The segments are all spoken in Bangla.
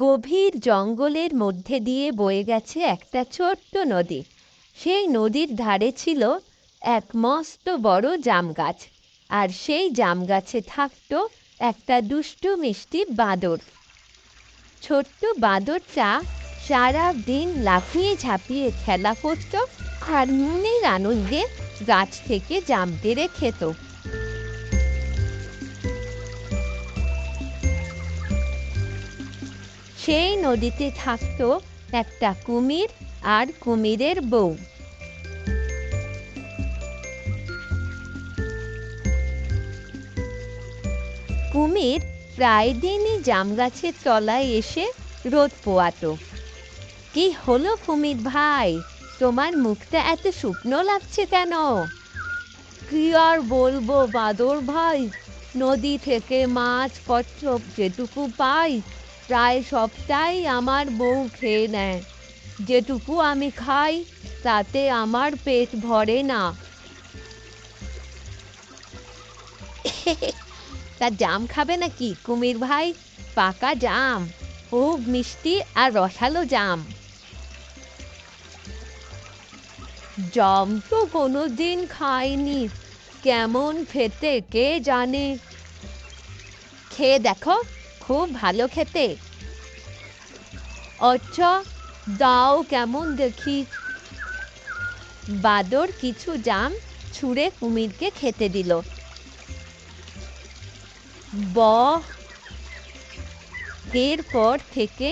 গভীর জঙ্গলের মধ্যে দিয়ে বয়ে গেছে একটা ছোট্ট নদী। সেই নদীর ধারে ছিল এক মস্ত বড় জাম গাছ, আর সেই জাম গাছে থাকতো একটা দুষ্টু মিষ্টি বাঁদর। ছোট্ট বাঁদরটা সারা দিন লাফিয়ে ঝাঁপিয়ে খেলা করত আর মনের আনন্দে গাছ থেকে জাম পেড়ে খেত। সেই নদীতে থাকতো একটা কুমির আর কুমিরের বউ। কুমির প্রায় দিনই জাম গাছের তলায় এসে রোদ পোয়াতো। কি হলো কুমির ভাই, তোমার মুখটা এত শুকনো লাগছে কেন? কি আর বলবো বাদর ভাই, নদী থেকে মাছ কচ্ছপ যেটুকু পাই প্রায় সবটাই আমার বউ খেয়ে নেয়। যেটুকু আমি খাই তাতে আমার পেট ভরে না। তা জাম খাবে নাকি কুমির ভাই? পাকা জাম, খুব মিষ্টি আর রসালো জাম। জাম তো কোনোদিন খাইনি, কেমন খেতে কে জানে। খেয়ে দেখো, খুব ভালো খেতে। আচ্ছা, দাও কেমন দেখি। বাদর কিছু জাম ছুঁড়ে কুমিরকে খেতে দিল। বাহ! এরপর থেকে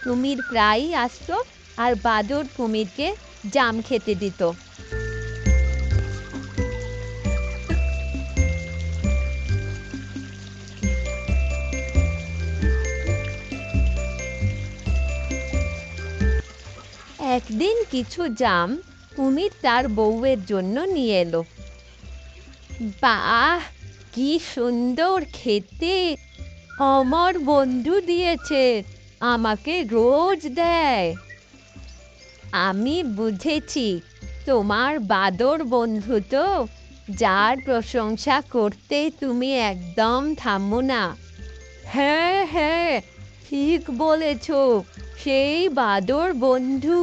কুমির প্রায়ই আসতো আর বাদর কুমিরকে জাম খেতে দিত। একদিন কিছু জাম কুমির তার বউয়ের জন্য নিয়ে এলো। বাহ, কি সুন্দর খেতে! আমার বন্ধু দিয়েছে, আমাকে রোজ দেয়। আমি বুঝেছি, তোমার বাদর বন্ধু তো, যার প্রশংসা করতে তুমি একদম থামো না। হ্যাঁ হ্যাঁ, ঠিক বলেছ, সেই বাদর বন্ধু।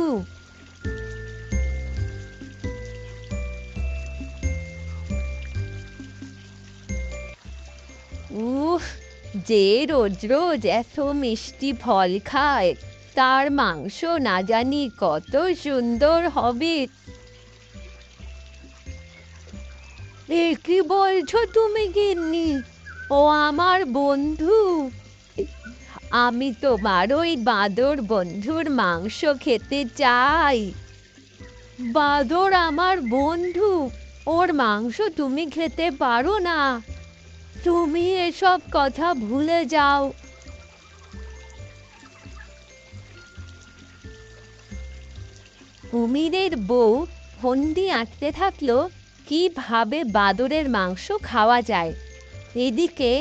উফ, যে রোজ রোজ এত মিষ্টি ফল খায় তার মাংস না জানি কত সুন্দর হবে। এ কি বলছো তুমি গিন্নি, ও আমার বন্ধু? আমি তোমার ওই বাঁদর বন্ধুর মাংস খেতে চাই। বাঁদর আমার বন্ধু, ওর মাংস তুমি খেতে পারো না। তুমি এসব কথা ভুলে যাও। কুমিরের বউ ফন্দি আঁকতে থাকলো কিভাবে বাদরের মাংস খাওয়া যায়। এদিকে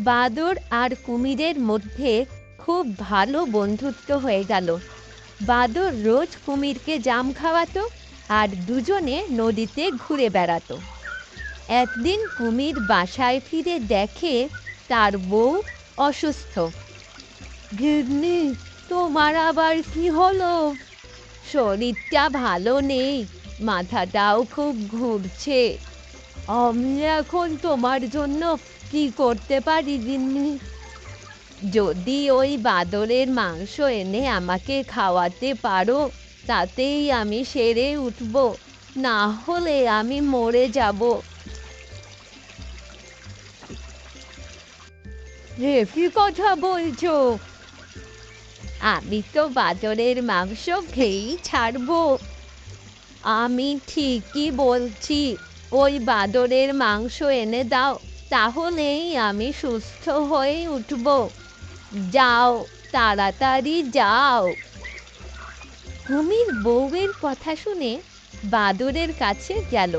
বাদর আর কুমিরের মধ্যে খুব ভালো বন্ধুত্ব হয়ে গেল। বাদর রোজ কুমিরকে জাম খাওয়াতো আর দুজনে নদীতে ঘুরে বেড়াতো। একদিন কুমির বাসায় ফিরে দেখে তার বউ অসুস্থ। গিন্নি, তোমার আবার কি হলো? শরীরটা ভালো নেই, মাথাটাও খুব ঘুরছে। আমি এখন তোমার জন্য কি করতে পারি গিন্নি? যদি ওই বাদরের মাংস এনে আমাকে খাওয়াতে পারো তাতেই আমি সেরে উঠব, না হলে আমি মরে যাব। রে কি কথা বলছো? আমি তো বাদরের মাংস খেয়েই ছাড়বো। আমি ঠিকই বলছি, ওই বাদরের মাংস এনে দাও, তাহলেই আমি সুস্থ হয়ে উঠব। যাও, তাড়াতাড়ি যাও। কুমির বউয়ের কথা শুনে বাদরের কাছে গেল।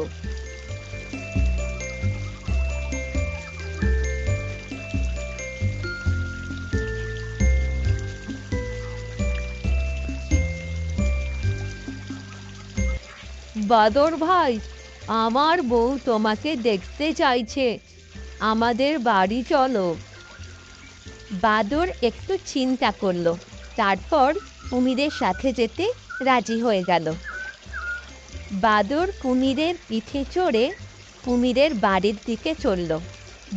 বাদর ভাই, আমার বউ তোমাকে দেখতে চাইছে। আমাদের বাড়ি চলো। বাদর একটু চিন্তা করলো, তারপর কুমিরের সাথে যেতে রাজি হয়ে গেল। বাদর কুমিরের পিঠে চড়ে কুমিরের বাড়ির দিকে চলল।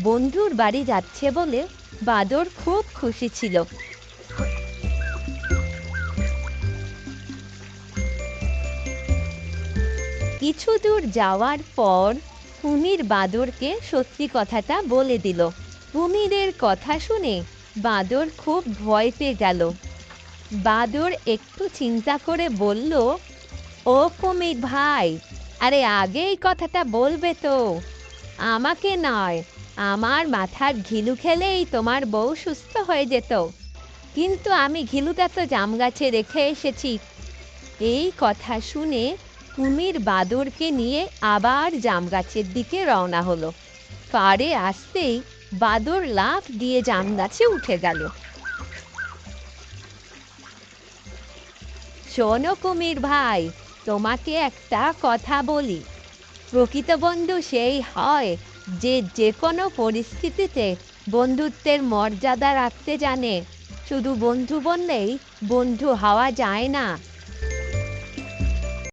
বন্ধুর বাড়ি যাচ্ছে বলে বাদর খুব খুশি ছিল। কিছু দূর যাওয়ার পর কুমির বাদরকে সত্যি কথাটা বলে দিল। কুমিরের কথা শুনে বাদর খুব ভয় পেয়ে গেল। বাদর একটু চিন্তা করে বলল, ও কুমির ভাই, আরে আগে এই কথাটা বলবে তো, আমাকে নয়, আমার মাথার ঘিলু খেলেই তোমার বউ সুস্থ হয়ে যেত, কিন্তু আমি ঘিলুটা তো জাম গাছে রেখে এসেছি। এই কথা শুনে কুমির বাদরকে নিয়ে আবার জাম গাছের দিকে রওনা হলো। পাড়ে আসতেই বাদর লাফ দিয়ে জাম গাছে উঠে গেল। শোনো কুমির ভাই, তোমাকে একটা কথা বলি, প্রকৃত বন্ধু সেই হয় যে যে কোনো পরিস্থিতিতে বন্ধুত্বের মর্যাদা রাখতে জানে। শুধু বন্ধু বললেই বন্ধু হওয়া যায় না।